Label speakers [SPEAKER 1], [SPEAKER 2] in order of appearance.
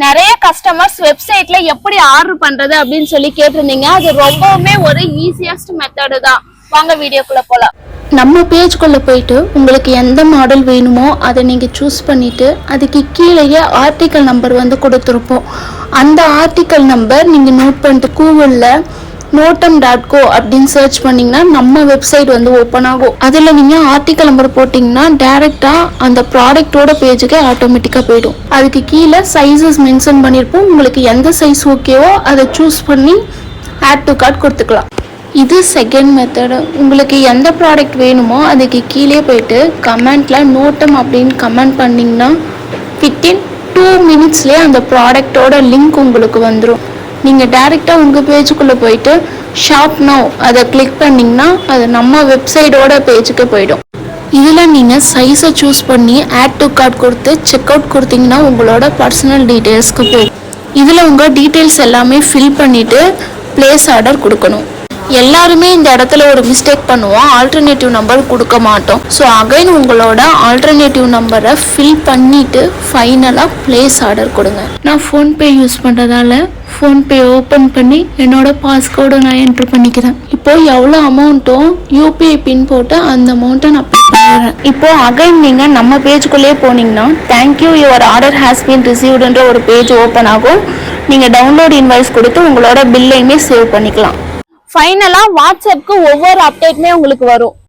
[SPEAKER 1] நிறைய கஸ்டமர்ஸ் வெப்சைட்ல எப்படி ஆர்டர் பண்றது அப்படின்னு சொல்லி கேட்டிருந்தீங்க. அது ரொம்பவுமே ஒரு ஈஸியஸ்ட் மெத்தடு தான். வாங்க வீடியோக்குள்ள போலாம்.
[SPEAKER 2] நம்ம பேஜ்குள்ளே போயிட்டு உங்களுக்கு எந்த மாடல் வேணுமோ அதை நீங்கள் சூஸ் பண்ணிவிட்டு அதுக்கு கீழேயே ஆர்டிக்கல் நம்பர் வந்து கொடுத்துருப்போம். அந்த ஆர்டிக்கல் நம்பர் நீங்கள் நோட் பண்ணிட்டு கூகுளில் notam.co அப்படின்னு சர்ச் பண்ணிங்கன்னா நம்ம வெப்சைட் வந்து ஓப்பன் ஆகும். அதில் நீங்கள் ஆர்டிக்கல் நம்பர் போட்டிங்கன்னா டேரெக்டாக அந்த ப்ராடக்டோட பேஜுக்கு ஆட்டோமேட்டிக்காக போயிடும். அதுக்கு கீழே சைஸஸ் மென்ஷன் பண்ணியிருப்போம். உங்களுக்கு எந்த சைஸ் ஓகேவோ அதை சூஸ் பண்ணி ஆட் டு கார்ட் கொடுத்துக்கலாம். இது செகண்ட் மெத்தடு. உங்களுக்கு எந்த ப்ராடக்ட் வேணுமோ அதுக்கு கீழே போயிட்டு கமெண்ட்டில் நோட்டம் அப்படின்னு கமெண்ட் பண்ணிங்கன்னா வித்தின் 2 மினிட்ஸ்லேயே அந்த ப்ராடக்டோட லிங்க் உங்களுக்கு வந்துடும். நீங்கள் டேரெக்டாக உங்கள் பேஜுக்குள்ளே போயிட்டு ஷாப் நவ் அதை கிளிக் பண்ணிங்கன்னா அது நம்ம வெப்சைட்டோட பேஜுக்கு போயிடும். இதில் நீங்கள் சைஸை சூஸ் பண்ணி ஆட் டு கார்ட் கொடுத்து செக் அவுட் கொடுத்தீங்கன்னா உங்களோட பர்சனல் டீட்டெயில்ஸ்க்கு போயிடும். இதில் உங்கள் டீட்டெயில்ஸ் எல்லாமே ஃபில் பண்ணிவிட்டு ப்ளேஸ் ஆர்டர் கொடுக்கணும். எல்லாருமே இந்த இடத்துல ஒரு மிஸ்டேக் பண்ணுவோம், ஆல்டர்னேட்டிவ் நம்பர் கொடுக்க மாட்டோம். ஸோ அகைன் உங்களோட ஆல்டர்னேட்டிவ் நம்பரை ஃபில் பண்ணிவிட்டு ஃபைனலாக ப்ளேஸ் ஆர்டர் கொடுங்க. நான் ஃபோன்பே யூஸ் பண்ணுறதால ஃபோன்பே ஓப்பன் பண்ணி என்னோட பாஸ்கோடை நான் என்ட்ரு பண்ணிக்கிறேன். இப்போது எவ்வளோ அமௌண்ட்டோ யூபிஐ பின் போட்டு அந்த அமௌண்ட்டை நான் பே பண்ணிடுறேன். இப்போது அகைன் நீங்கள் நம்ம பேஜுக்குள்ளேயே போனீங்கன்னா thank you your order has been ரிசீவ்டுன்ற ஒரு பேஜ் ஓப்பன் ஆகும். நீங்கள் டவுன்லோட் இன்வாய்ஸ் கொடுத்து உங்களோட பில்லையுமே சேவ் பண்ணிக்கலாம்.
[SPEAKER 1] ஃபைனலா வாட்ஸ்அப்க்கு ஒவ்வொரு அப்டேட்டுமே உங்களுக்கு வரும்.